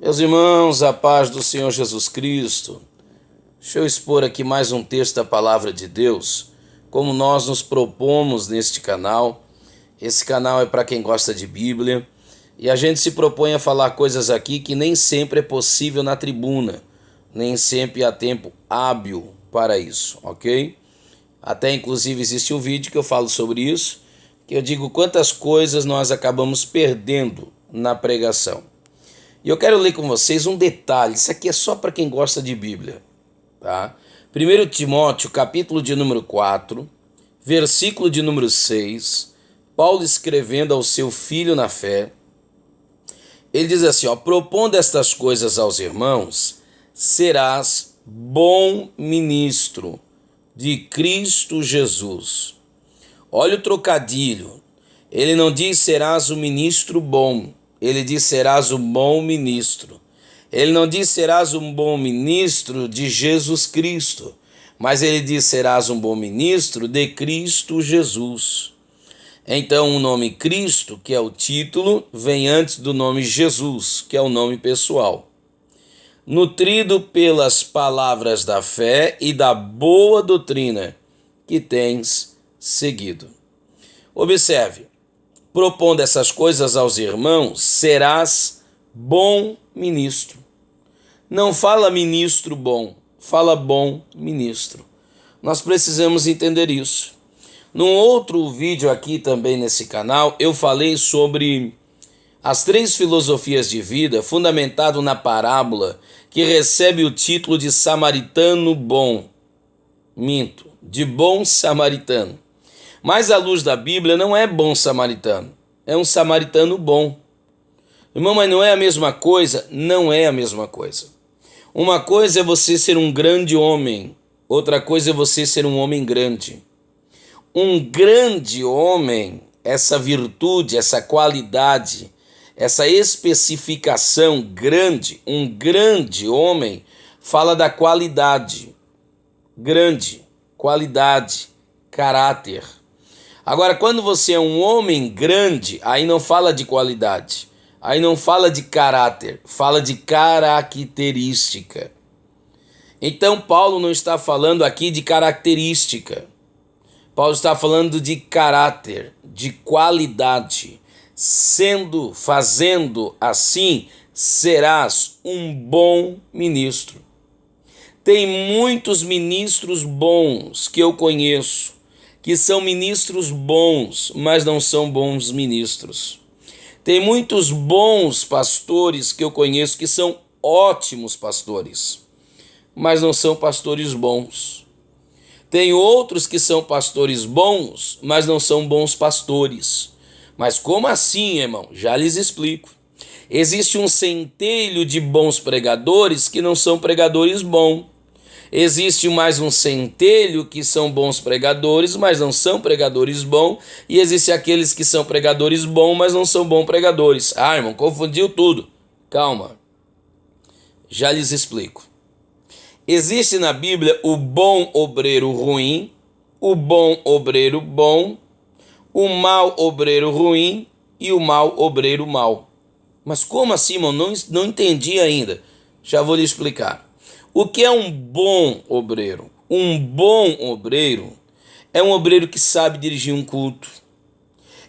Meus irmãos, a paz do Senhor Jesus Cristo. Deixa eu expor aqui mais um texto da Palavra de Deus, como nós nos propomos neste canal. Esse canal é para quem gosta de Bíblia e a gente se propõe a falar coisas aqui que nem sempre é possível na tribuna, nem sempre há tempo hábil para isso, ok? Até inclusive existe um vídeo que eu falo sobre isso, que eu digo quantas coisas nós acabamos perdendo na pregação. E eu quero ler com vocês um detalhe, isso aqui é só para quem gosta de Bíblia, tá? 1 Timóteo, capítulo de número 4, versículo de número 6, Paulo escrevendo ao seu filho na fé, ele diz assim, propondo estas coisas aos irmãos, serás bom ministro de Cristo Jesus. Olha o trocadilho, ele não diz serás um ministro bom, ele diz serás um bom ministro. Ele não diz serás um bom ministro de Jesus Cristo, mas ele diz serás um bom ministro de Cristo Jesus. Então o nome Cristo, que é o título, vem antes do nome Jesus, que é o nome pessoal. Nutrido pelas palavras da fé e da boa doutrina que tens seguido. Observe. Propondo essas coisas aos irmãos, serás bom ministro. Não fala ministro bom, fala bom ministro. Nós precisamos entender isso. Num outro vídeo aqui também nesse canal, eu falei sobre as 3 filosofias de vida, fundamentado na parábola que recebe o título de samaritano bom. De bom samaritano. Mas à luz da Bíblia não é bom samaritano, é um samaritano bom. Irmão, mas não é a mesma coisa? Não é a mesma coisa. Uma coisa é você ser um grande homem, outra coisa é você ser um homem grande. Um grande homem, essa virtude, essa qualidade, essa especificação grande, um grande homem fala da qualidade. Grande, qualidade, caráter. Agora, quando você é um homem grande, aí não fala de qualidade, aí não fala de caráter, fala de característica. Então, Paulo não está falando aqui de característica. Paulo está falando de caráter, de qualidade. Fazendo assim, serás um bom ministro. Tem muitos ministros bons que eu conheço, que são ministros bons, mas não são bons ministros. Tem muitos bons pastores que eu conheço que são ótimos pastores, mas não são pastores bons. Tem outros que são pastores bons, mas não são bons pastores. Mas como assim, irmão? Já lhes explico. Existe um centelho de bons pregadores que não são pregadores bons. Existe mais um centelho que são bons pregadores, mas não são pregadores bons. E existe aqueles que são pregadores bons, mas não são bons pregadores. Ah, irmão, confundiu tudo. Calma. Já lhes explico. Existe na Bíblia o bom obreiro ruim, o bom obreiro bom, o mau obreiro ruim e o mau obreiro mau. Mas como assim, irmão? Não entendi ainda. Já vou lhe explicar. O que é um bom obreiro? Um bom obreiro é um obreiro que sabe dirigir um culto.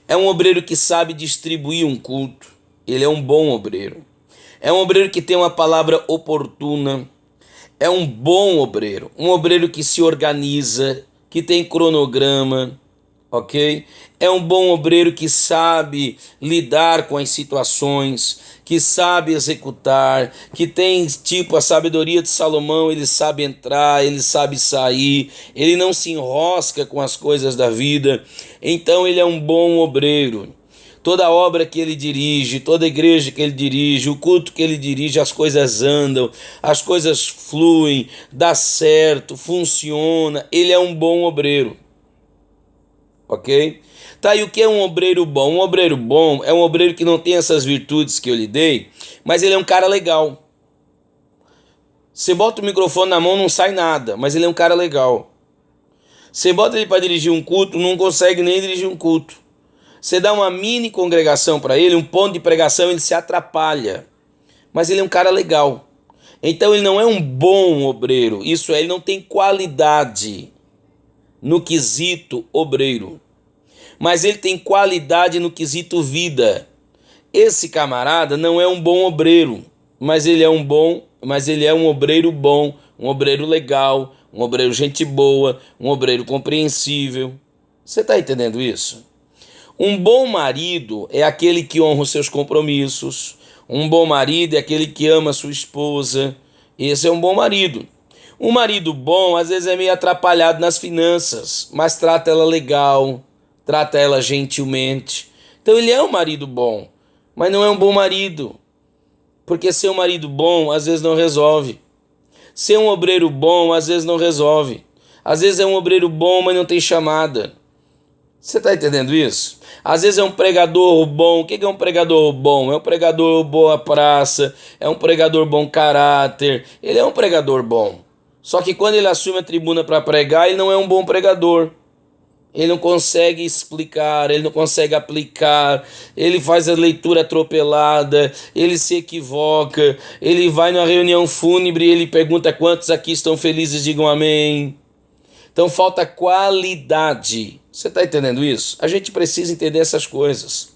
É um obreiro que sabe distribuir um culto. Ele é um bom obreiro. É um obreiro que tem uma palavra oportuna. É um bom obreiro. Um obreiro que se organiza, que tem cronograma, ok? É um bom obreiro que sabe lidar com as situações, que sabe executar, que tem tipo a sabedoria de Salomão, ele sabe entrar, ele sabe sair, ele não se enrosca com as coisas da vida, então ele é um bom obreiro. Toda obra que ele dirige, toda igreja que ele dirige, o culto que ele dirige, as coisas andam, as coisas fluem, dá certo, funciona, ele é um bom obreiro. Ok? Tá, e o que é um obreiro bom? Um obreiro bom é um obreiro que não tem essas virtudes que eu lhe dei, mas ele é um cara legal. Você bota o microfone na mão, não sai nada, mas ele é um cara legal. Você bota ele para dirigir um culto, não consegue nem dirigir um culto. Você dá uma mini congregação para ele, um ponto de pregação, ele se atrapalha. mas ele é um cara legal. Então ele não é um bom obreiro, isso é, ele não tem qualidade no quesito obreiro, mas ele tem qualidade no quesito vida. Esse camarada não é um bom obreiro, mas ele é um obreiro bom, um obreiro legal, um obreiro gente boa, um obreiro compreensível. Você está entendendo isso? Um bom marido é aquele que honra os seus compromissos. Um bom marido é aquele que ama a sua esposa. Esse é um bom marido. Um marido bom, às vezes, é meio atrapalhado nas finanças, mas trata ela legal, trata ela gentilmente. Então ele é um marido bom, mas não é um bom marido. Porque ser um marido bom, às vezes, não resolve. Ser um obreiro bom, às vezes, não resolve. Às vezes é um obreiro bom, mas não tem chamada. Você está entendendo isso? Às vezes é um pregador bom. O que é um pregador bom? É um pregador boa praça, é um pregador bom caráter. Ele é um pregador bom. Só que quando ele assume a tribuna para pregar, ele não é um bom pregador. Ele não consegue explicar, ele não consegue aplicar, ele faz a leitura atropelada, ele se equivoca, ele vai numa reunião fúnebre e ele pergunta quantos aqui estão felizes, digam amém. Então falta qualidade. Você está entendendo isso? A gente precisa entender essas coisas.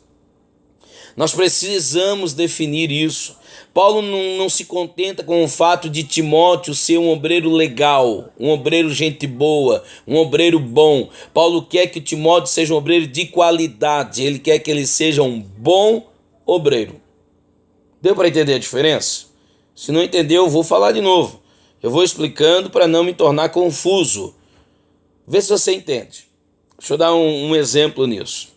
Nós precisamos definir isso. Paulo não se contenta com o fato de Timóteo ser um obreiro legal, um obreiro gente boa, um obreiro bom. Paulo quer que o Timóteo seja um obreiro de qualidade. Ele quer que ele seja um bom obreiro. Deu para entender a diferença? Se não entendeu, eu vou falar de novo. Eu vou explicando para não me tornar confuso. Vê se você entende. Deixa eu dar um exemplo nisso.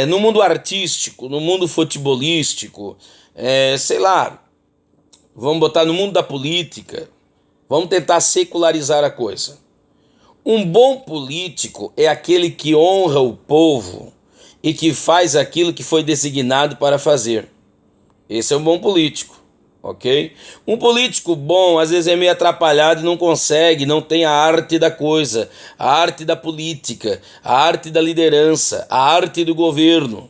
No mundo artístico, no mundo futebolístico, sei lá, vamos botar no mundo da política, vamos tentar secularizar a coisa. Um bom político é aquele que honra o povo e que faz aquilo que foi designado para fazer. Esse é um bom político. Ok? Um político bom às vezes é meio atrapalhado e não consegue, não tem a arte da coisa, a arte da política, a arte da liderança, a arte do governo.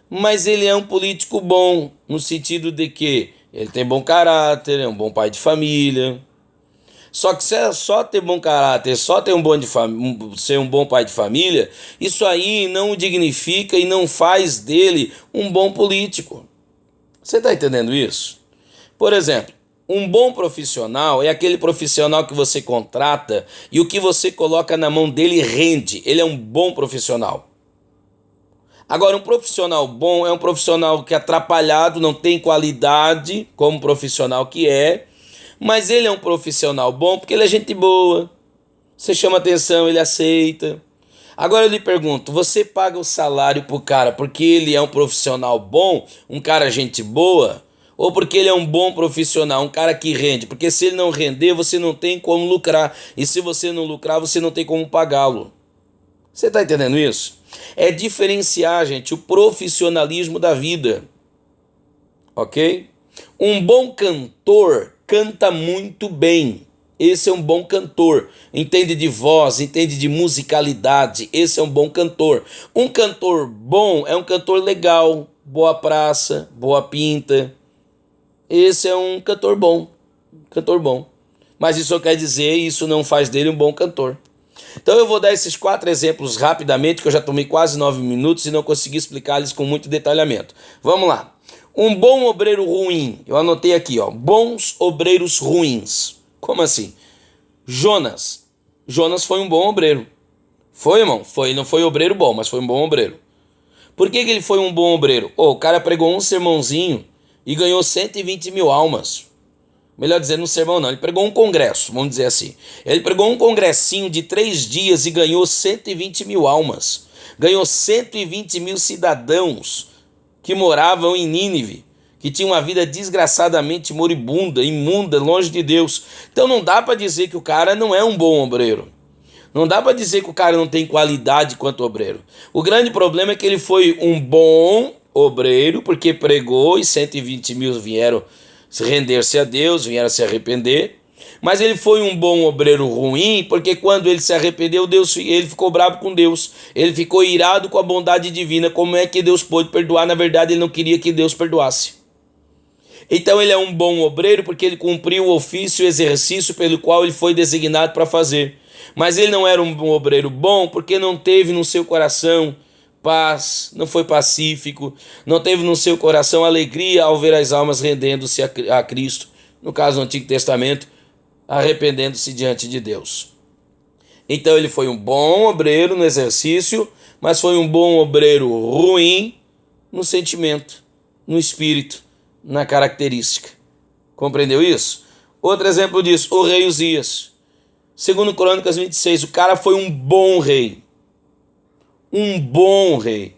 Mas ele é um político bom, no sentido de que ele tem bom caráter, é um bom pai de família. Só que se é só ter bom caráter, só ter ser um bom pai de família, isso aí não o dignifica e não faz dele um bom político. Você está entendendo isso? Por exemplo, um bom profissional é aquele profissional que você contrata e o que você coloca na mão dele rende. Ele é um bom profissional. Agora, um profissional bom é um profissional que é atrapalhado, não tem qualidade como profissional que é, mas ele é um profissional bom porque ele é gente boa. Você chama atenção, ele aceita. Agora eu lhe pergunto, você paga o salário pro cara porque ele é um profissional bom, um cara gente boa? Ou porque ele é um bom profissional, um cara que rende? Porque se ele não render, você não tem como lucrar. E se você não lucrar, você não tem como pagá-lo. Você está entendendo isso? É diferenciar, gente, o profissionalismo da vida. Ok? Um bom cantor canta muito bem. Esse é um bom cantor. Entende de voz, entende de musicalidade. Esse é um bom cantor. Um cantor bom é um cantor legal, boa praça, boa pinta. Esse é um cantor bom, Mas isso quer dizer, isso não faz dele um bom cantor. Então eu vou dar esses 4 exemplos rapidamente, que eu já tomei quase 9 minutos e não consegui explicar-lhes com muito detalhamento. Vamos lá. Um bom obreiro ruim. Eu anotei aqui, ó. Bons obreiros ruins. Como assim? Jonas. Jonas foi um bom obreiro. Foi, irmão? Foi. Não foi obreiro bom, mas foi um bom obreiro. Por que ele foi um bom obreiro? O cara pregou um sermãozinho e ganhou 120 mil almas. Melhor dizendo, um sermão não, ele pregou um congresso, vamos dizer assim. Ele pregou um congressinho de 3 dias e ganhou 120 mil almas. Ganhou 120 mil cidadãos que moravam em Nínive, que tinham uma vida desgraçadamente moribunda, imunda, longe de Deus. Então não dá para dizer que o cara não é um bom obreiro. Não dá para dizer que o cara não tem qualidade quanto obreiro. O grande problema é que ele foi um bom obreiro, porque pregou e 120 mil vieram se render-se a Deus, vieram se arrepender. Mas ele foi um bom obreiro ruim, porque quando ele se arrependeu, ele ficou bravo com Deus. Ele ficou irado com a bondade divina. Como é que Deus pôde perdoar? Na verdade, ele não queria que Deus perdoasse. Então ele é um bom obreiro porque ele cumpriu o ofício e o exercício pelo qual ele foi designado para fazer. Mas ele não era um bom obreiro bom porque não teve no seu coração paz, não foi pacífico, não teve no seu coração alegria ao ver as almas rendendo-se a Cristo, no caso do Antigo Testamento, arrependendo-se diante de Deus. Então ele foi um bom obreiro no exercício, mas foi um bom obreiro ruim no sentimento, no espírito, na característica. Compreendeu isso? Outro exemplo disso, o rei Uzias. Segundo Crônicas 26, o cara foi um bom rei. Um bom rei.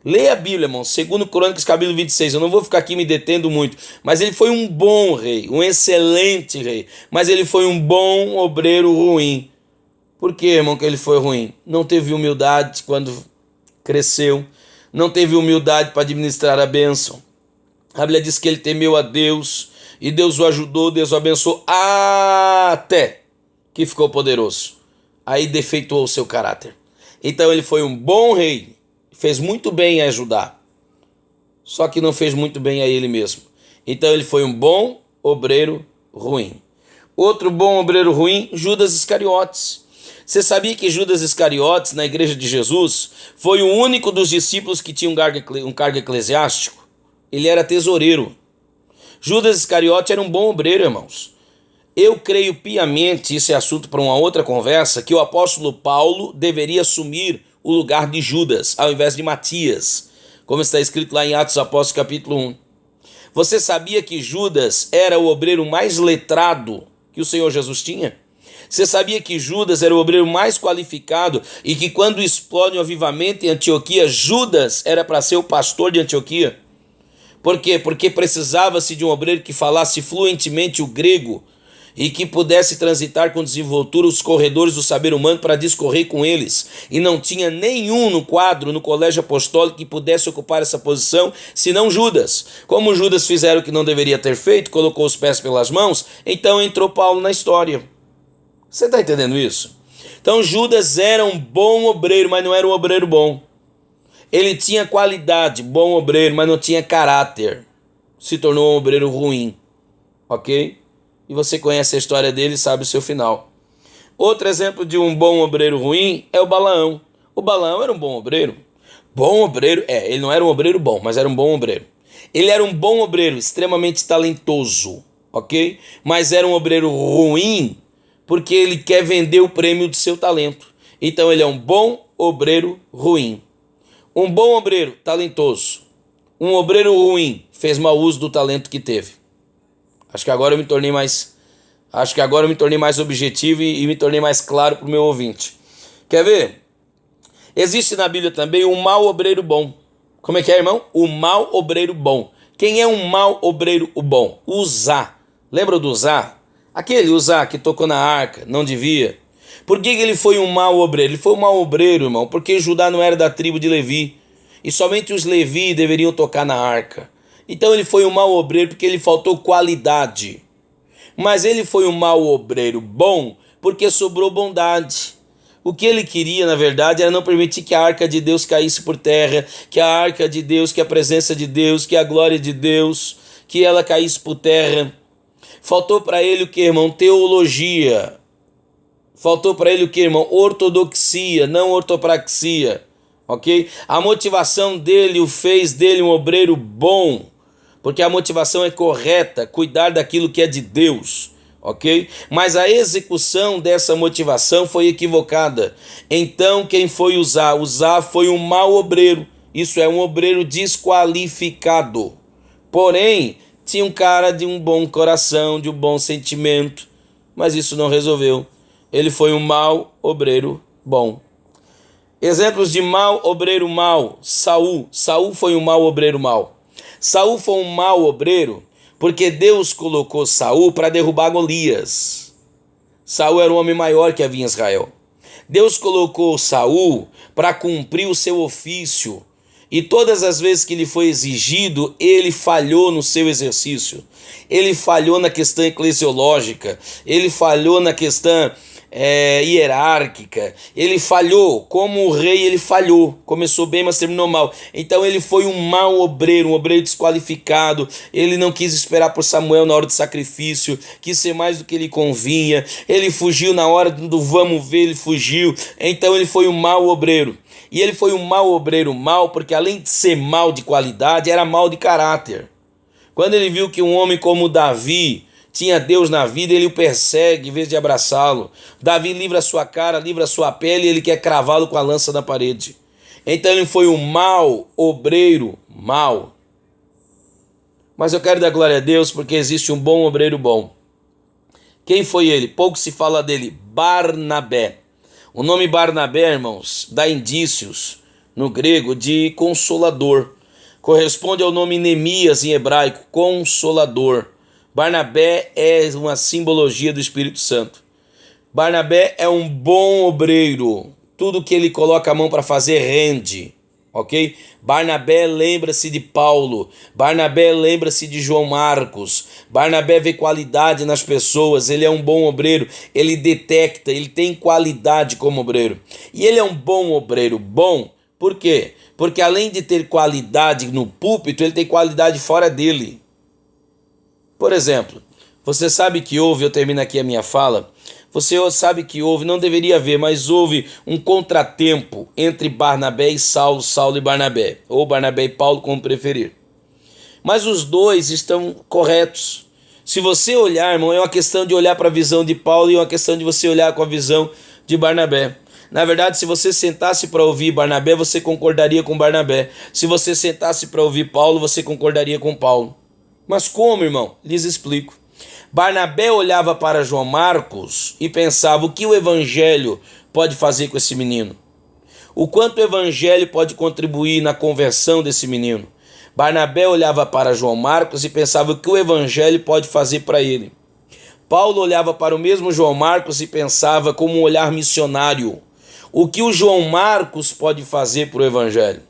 Leia a Bíblia, irmão. Segundo Crônicas, capítulo 26. Eu não vou ficar aqui me detendo muito. Mas ele foi um bom rei. Um excelente rei. Mas ele foi um bom obreiro ruim. Por que, irmão, que ele foi ruim? Não teve humildade quando cresceu. Não teve humildade para administrar a bênção. A Bíblia diz que ele temeu a Deus. E Deus o ajudou, Deus o abençoou. Até que ficou poderoso. Aí defeituou o seu caráter. Então ele foi um bom rei, fez muito bem em ajudar, só que não fez muito bem a ele mesmo. Então ele foi um bom obreiro ruim. Outro bom obreiro ruim, Judas Iscariotes. Você sabia que Judas Iscariotes, na igreja de Jesus, foi o único dos discípulos que tinha um cargo eclesiástico? Ele era tesoureiro. Judas Iscariotes era um bom obreiro, irmãos. Eu creio piamente, isso é assunto para uma outra conversa, que o apóstolo Paulo deveria assumir o lugar de Judas, ao invés de Matias, como está escrito lá em Atos Apóstolos capítulo 1. Você sabia que Judas era o obreiro mais letrado que o Senhor Jesus tinha? Você sabia que Judas era o obreiro mais qualificado e que quando explode um avivamento em Antioquia, Judas era para ser o pastor de Antioquia? Por quê? Porque precisava-se de um obreiro que falasse fluentemente o grego, e que pudesse transitar com desenvoltura os corredores do saber humano para discorrer com eles. E não tinha nenhum no quadro, no colégio apostólico, que pudesse ocupar essa posição, senão Judas. Como Judas fizeram o que não deveria ter feito, colocou os pés pelas mãos, então entrou Paulo na história. Você está entendendo isso? Então Judas era um bom obreiro, mas não era um obreiro bom. Ele tinha qualidade, bom obreiro, mas não tinha caráter. Se tornou um obreiro ruim. Ok? E você conhece a história dele e sabe o seu final. Outro exemplo de um bom obreiro ruim é o Balaão. O Balaão era um bom obreiro. Bom obreiro, ele não era um obreiro bom, mas era um bom obreiro. Ele era um bom obreiro, extremamente talentoso, ok? Mas era um obreiro ruim, porque ele quer vender o prêmio do seu talento. Então ele é um bom obreiro ruim. Um bom obreiro talentoso. Um obreiro ruim fez mau uso do talento que teve. Acho que agora eu me tornei mais objetivo e me tornei mais claro para o meu ouvinte. Quer ver? Existe na Bíblia também um mau obreiro bom. Como é que é, irmão? O mau obreiro bom. Quem é um mau obreiro bom? Uzá. Lembra do Uzá? Aquele Uzá que tocou na arca, não devia. Por que ele foi um mau obreiro? Ele foi um mau obreiro, irmão, porque Judá não era da tribo de Levi. E somente os Levi deveriam tocar na arca. Então ele foi um mau obreiro porque ele faltou qualidade. Mas ele foi um mau obreiro bom porque sobrou bondade. O que ele queria, na verdade, era não permitir que a arca de Deus caísse por terra, que a arca de Deus, que a presença de Deus, que a glória de Deus, que ela caísse por terra. Faltou para ele o que, irmão? Teologia. Faltou para ele o que, irmão? Ortodoxia, não ortopraxia. Ok? A motivação dele o fez dele um obreiro bom. Porque a motivação é correta, cuidar daquilo que é de Deus, ok? Mas a execução dessa motivação foi equivocada. Então quem foi Uzá? Uzá foi um mau obreiro, isso é, um obreiro desqualificado. Porém, tinha um cara de um bom coração, de um bom sentimento, mas isso não resolveu. Ele foi um mau obreiro bom. Exemplos de mau obreiro mau: Saul. Saul foi um mau obreiro mau. Saul foi um mau obreiro porque Deus colocou Saul para derrubar Golias. Saul era o homem maior que havia em Israel. Deus colocou Saul para cumprir o seu ofício. E todas as vezes que lhe foi exigido, ele falhou no seu exercício. Ele falhou na questão eclesiológica. Ele falhou na questão hierárquica. Ele falhou, como o rei ele falhou, começou bem, mas terminou mal. Então ele foi um mau obreiro, um obreiro desqualificado. Ele não quis esperar por Samuel na hora do sacrifício, quis ser mais do que lhe convinha. Ele fugiu na hora do vamos ver, ele fugiu. Então ele foi um mau obreiro. E ele foi um mau obreiro mau, porque além de ser mau de qualidade, era mau de caráter. Quando ele viu que um homem como Davi tinha Deus na vida, ele o persegue em vez de abraçá-lo. Davi livra a sua cara, livra a sua pele, e ele quer cravá-lo com a lança na parede. Então ele foi um mau obreiro mau. Mas eu quero dar glória a Deus porque existe um bom obreiro bom. Quem foi ele? Pouco se fala dele. Barnabé. O nome Barnabé, irmãos, dá indícios no grego de consolador. Corresponde ao nome Neemias em hebraico, consolador. Barnabé é uma simbologia do Espírito Santo. Barnabé é um bom obreiro. Tudo que ele coloca a mão para fazer rende. Ok? Barnabé lembra-se de Paulo. Barnabé lembra-se de João Marcos. Barnabé vê qualidade nas pessoas. Ele é um bom obreiro. Ele detecta, ele tem qualidade como obreiro. E ele é um bom obreiro. Bom, por quê? Porque além de ter qualidade no púlpito, ele tem qualidade fora dele. Por exemplo, você sabe que houve, eu termino aqui a minha fala, você sabe que houve, não deveria haver, mas houve um contratempo entre Barnabé e Saulo, Saulo e Barnabé, ou Barnabé e Paulo, como preferir. Mas os dois estão corretos. Se você olhar, irmão, é uma questão de olhar para a visão de Paulo e é uma questão de você olhar com a visão de Barnabé. Na verdade, se você sentasse para ouvir Barnabé, você concordaria com Barnabé. Se você sentasse para ouvir Paulo, você concordaria com Paulo. Mas como, irmão? Lhes explico. Barnabé olhava para João Marcos e pensava: o que o evangelho pode fazer com esse menino? O quanto o evangelho pode contribuir na conversão desse menino? Barnabé olhava para João Marcos e pensava: o que o evangelho pode fazer para ele? Paulo olhava para o mesmo João Marcos e pensava como um olhar missionário: o que o João Marcos pode fazer para o evangelho?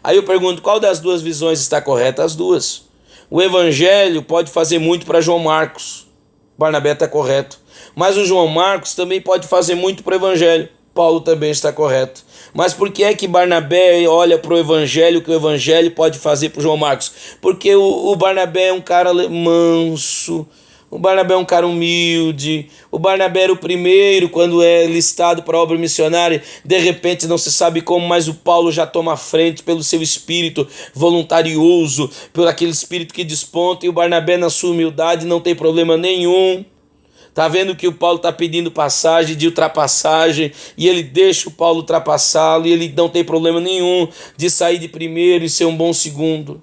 Aí eu pergunto: qual das duas visões está correta? As duas. O evangelho pode fazer muito para João Marcos. Barnabé está correto. Mas o João Marcos também pode fazer muito para o evangelho. Paulo também está correto. Mas por que é que Barnabé olha para o evangelho, que o evangelho pode fazer para o João Marcos? Porque o Barnabé é um cara manso. O Barnabé é um cara humilde. O Barnabé era o primeiro quando é listado para a obra missionária. De repente não se sabe como, mas o Paulo já toma a frente pelo seu espírito voluntarioso, por aquele espírito que desponta. E o Barnabé, na sua humildade, não tem problema nenhum. Tá vendo que o Paulo está pedindo passagem de ultrapassagem e ele deixa o Paulo ultrapassá-lo e ele não tem problema nenhum de sair de primeiro e ser um bom segundo.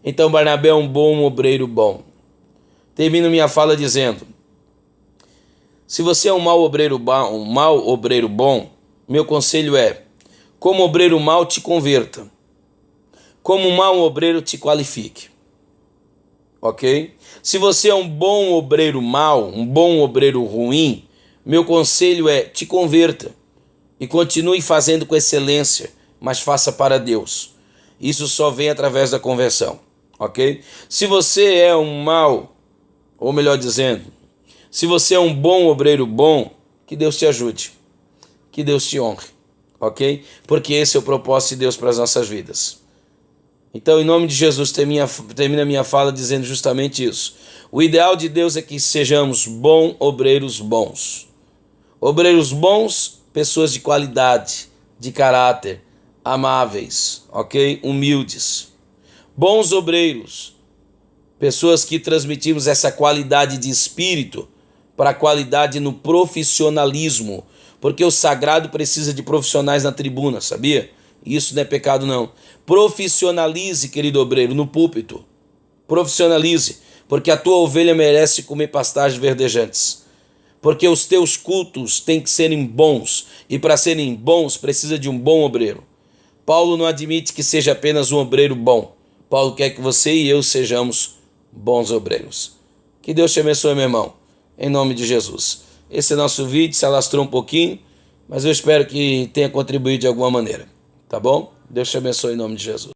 Então Barnabé é um bom obreiro bom. Termino minha fala dizendo: se você é um mau obreiro bom, meu conselho é: como obreiro mau, te converta. Como um mau obreiro, te qualifique. Ok? Se você é um bom obreiro mau, um bom obreiro ruim, meu conselho é: te converta. E continue fazendo com excelência, mas faça para Deus. Isso só vem através da conversão. Ok? Se você é um mau, ou melhor dizendo, se você é um bom obreiro bom, que Deus te ajude, que Deus te honre, ok? Porque esse é o propósito de Deus para as nossas vidas. Então, em nome de Jesus, termina a minha fala dizendo justamente isso. O ideal de Deus é que sejamos obreiros bons. Obreiros bons, pessoas de qualidade, de caráter, amáveis, ok? Humildes. Bons obreiros, pessoas que transmitimos essa qualidade de espírito para a qualidade no profissionalismo, porque o sagrado precisa de profissionais na tribuna, sabia? Isso não é pecado não. Profissionalize, querido obreiro, no púlpito. Profissionalize, porque a tua ovelha merece comer pastagens verdejantes. Porque os teus cultos têm que serem bons, e para serem bons precisa de um bom obreiro. Paulo não admite que seja apenas um obreiro bom. Paulo quer que você e eu sejamos bons obreiros. Que Deus te abençoe, meu irmão, em nome de Jesus. Esse é nosso vídeo, se alastrou um pouquinho, mas eu espero que tenha contribuído de alguma maneira, tá bom? Deus te abençoe em nome de Jesus.